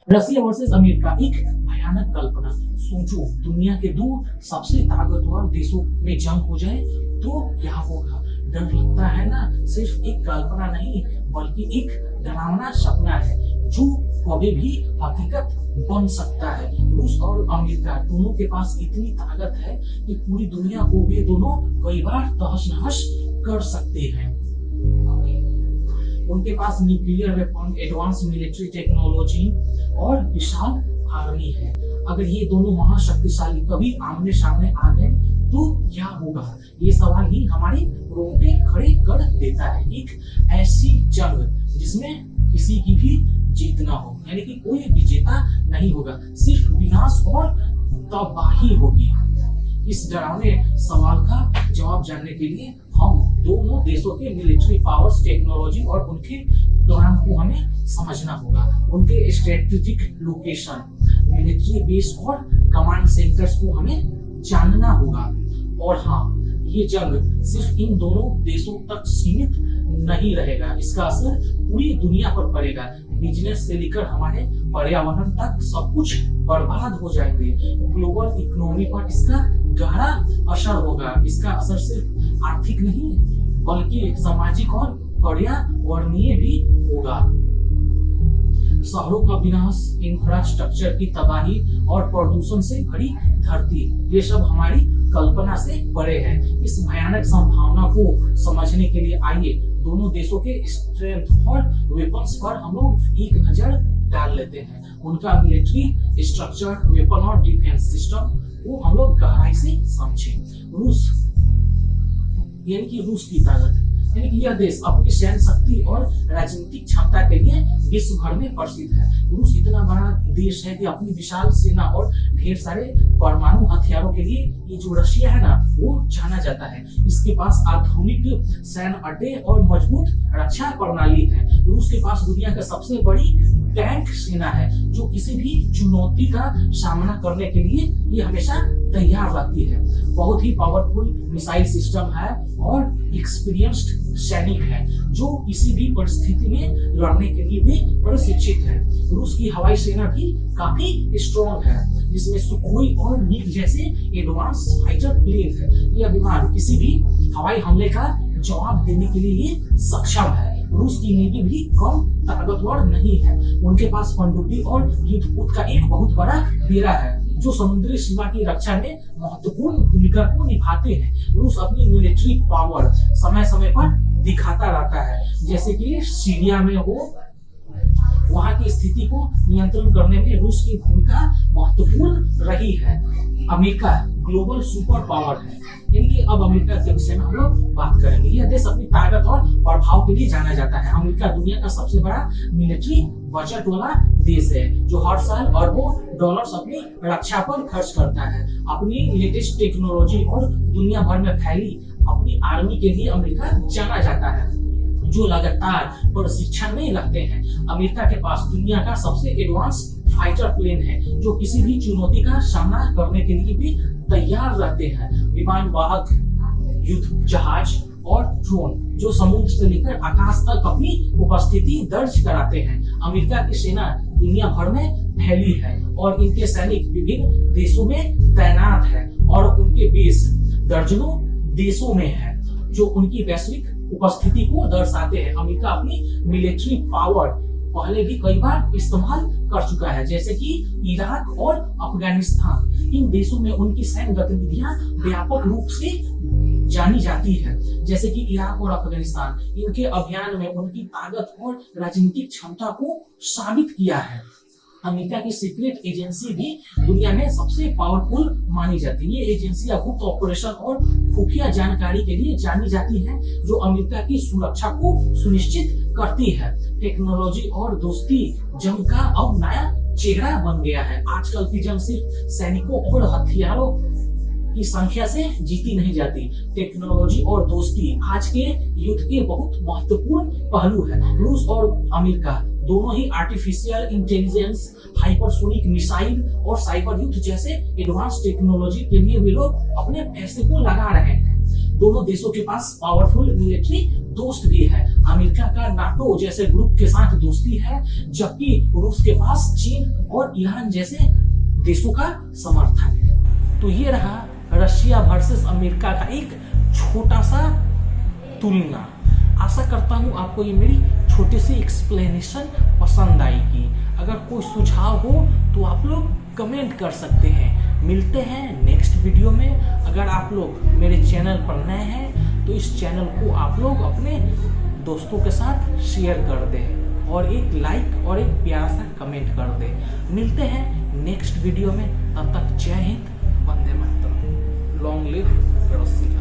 रसिया versus America, एक भयानक कल्पना। सोचो दुनिया के दो सबसे ताकतवर देशों में जंग हो जाए तो क्या होगा। डर लगता है ना, सिर्फ एक कल्पना नहीं बल्कि एक डरावना सपना है जो कभी भी हकीकत बन सकता है। रूस और अमेरिका दोनों के पास इतनी ताकत है कि पूरी दुनिया को वे दोनों कई बार तहस नहस कर सकते हैं। उनके पास nuclear weapon, advance military technology और विशाल आर्मी है। अगर ये दोनों महाशक्तिशाली कभी आमने सामने आ गए तो क्या होगा, ये सवाल ही हमारे रोंगटे खड़े कर देता है। एक ऐसी जंग जिसमें किसी की भी जीत ना हो, यानी कि कोई विजेता नहीं होगा, सिर्फ विनाश और तबाही होगी। इस डरावने सवाल का जवाब जानने के लिए हम दोनों देशों के मिलिट्री पावर्स, टेक्नोलॉजी और उनके प्लान को हमें समझना होगा। उनके स्ट्रेटेजिक लोकेशन, मिलिट्री बेस और कमांड सेंटर्स को हमें जानना होगा। और हाँ, ये जंग सिर्फ इन दोनों देशों तक सीमित नहीं रहेगा, इसका असर पूरी दुनिया पर पड़ेगा। बिजनेस से लेकर हमारे पर्यावरण तक सब कुछ बर्बाद हो जाएंगे। ग्लोबल इकोनॉमी पर इसका गहरा असर होगा। इसका असर सिर्फ आर्थिक नहीं बल्कि सामाजिक और पर्यावरणीय भी होगा। शहरों का विनाश, इंफ्रास्ट्रक्चर की तबाही और प्रदूषण से भरी धरती, ये सब हमारी कल्पना से परे है। इस भयानक संभावना को समझने के लिए आइए दोनों देशों के स्ट्रेंथ और वेपन्स पर हम लोग एक नजर डाल लेते हैं। उनका मिलिट्री स्ट्रक्चर, वेपन और डिफेंस सिस्टम को हम लोग गहराई से समझें। रूस यानी कि रूस की ताकत, यानी कि यह देश अपनी सैन्य शक्ति और राजनीतिक क्षमता के लिए विश्व भर में प्रसिद्ध है। रूस इतना बड़ा देश है कि अपनी विशाल सेना और ढेर सारे परमाणु हथियारों के लिए ये जो रशिया है ना, वो जाना जाता है। इसके पास आधुनिक सैन्य अड्डे और मजबूत रक्षा प्रणाली है। रूस के पास दुनिया का सबसे बड़ी टैंक सेना है जो किसी भी चुनौती का सामना करने के लिए ये हमेशा तैयार रहती है। बहुत ही पावरफुल मिसाइल सिस्टम है और एक्सपीरियंस्ड सैनिक है जो किसी भी परिस्थिति में लड़ने के लिए भी प्रशिक्षित है। रूस की हवाई सेना भी काफी स्ट्रॉन्ग है जिसमें सुखोई और मिग जैसे एडवांस फाइटर प्लेन है। यह विमान किसी भी हवाई हमले का जवाब देने के लिए ये सक्षम है। रूस की नेवी भी कम ताकतवर नहीं है। उनके पास पनडुब्बी और युद्धपोत का एक बहुत बड़ा बेड़ा है जो समुद्री सीमा की रक्षा में महत्वपूर्ण भूमिका को निभाते हैं। रूस अपनी मिलिट्री पावर समय समय पर दिखाता रहता है, जैसे कि सीरिया में हो, वहां की स्थिति को नियंत्रण करने में रूस की भूमिका महत्वपूर्ण रही है। अमेरिका ग्लोबल सुपर पावर है, यानी कि अब अमेरिका के विषय में हम लोग बात करेंगे। यह देश अपनी ताकत और प्रभाव के लिए जाना जाता है। अमेरिका दुनिया का सबसे बड़ा मिलिट्री बजट वाला देश है जो हर साल अरबों डॉलर्स अपनी रक्षा पर खर्च करता है। अपनी लेटेस्ट टेक्नोलॉजी और दुनिया भर में फैली अपनी आर्मी के लिए अमेरिका जाना जाता है जो लगातार प्रशिक्षण में रहते हैं। अमेरिका के पास दुनिया का सबसे एडवांस फाइटर प्लेन है जो किसी भी चुनौती का सामना करने के लिए भी तैयार रहते हैं। विमान वाहक, युद्ध जहाज और ड्रोन जो समुद्र से लेकर आकाश तक अपनी उपस्थिति दर्ज कराते हैं। अमेरिका की सेना दुनिया भर में फैली है और इनके सैनिक विभिन्न देशों में तैनात है और उनके बेस दर्जनों देशों में है जो उनकी वैश्विक उपस्थिति को दर्शाते हैं। अमेरिका अपनी मिलिट्री पावर पहले भी कई बार इस्तेमाल कर चुका है, जैसे कि इराक और अफगानिस्तान। इन देशों में उनकी सैन्य गतिविधियां व्यापक रूप से जानी जाती है, जैसे कि इराक और अफगानिस्तान। इनके अभियान में उनकी ताकत और राजनीतिक क्षमता को साबित किया है। अमेरिका की सीक्रेट एजेंसी भी दुनिया में सबसे पावरफुल मानी जाती है। ये एजेंसियां गुप्त ऑपरेशन और खुफिया जानकारी के लिए जानी जाती हैं जो अमेरिका की सुरक्षा को सुनिश्चित करती है। टेक्नोलॉजी और दोस्ती जंग का अब नया चेहरा बन गया है। आजकल की जंग सिर्फ सैनिकों और हथियारों की संख्या से जीती नहीं जाती। टेक्नोलॉजी और दोस्ती आज के युद्ध के बहुत महत्वपूर्ण पहलू है। रूस और अमेरिका दोनों ही आर्टिफिशियल इंटेलिजेंस, हाइपरसोनिक मिसाइल और साइबर युद्ध जैसे एडवांस टेक्नोलॉजी के लिए वे लोग अपने पैसे को लगा रहे हैं। दोनों देशों के पास पावरफुल मिलिट्री दोस्त भी है। अमेरिका का नाटो जैसे ग्रुप के साथ दोस्ती है, जबकि रूस के पास चीन और ईरान जैसे देशों का समर्थन है। तो ये रहा रशिया वर्सेस अमेरिका का एक छोटा सा तुलना। आशा करता हूँ आपको ये मेरी छोटी सी एक्सप्लेनेशन पसंद आएगी। अगर कोई सुझाव हो तो आप लोग कमेंट कर सकते हैं। मिलते हैं नेक्स्ट वीडियो में। अगर आप लोग मेरे चैनल पर नए हैं तो इस चैनल को आप लोग अपने दोस्तों के साथ शेयर कर दें और एक लाइक और एक प्यारा सा कमेंट कर दें। मिलते हैं नेक्स्ट वीडियो में। तब तक जय हिंद, वंदे मातरम, लॉन्ग लिव रसिया।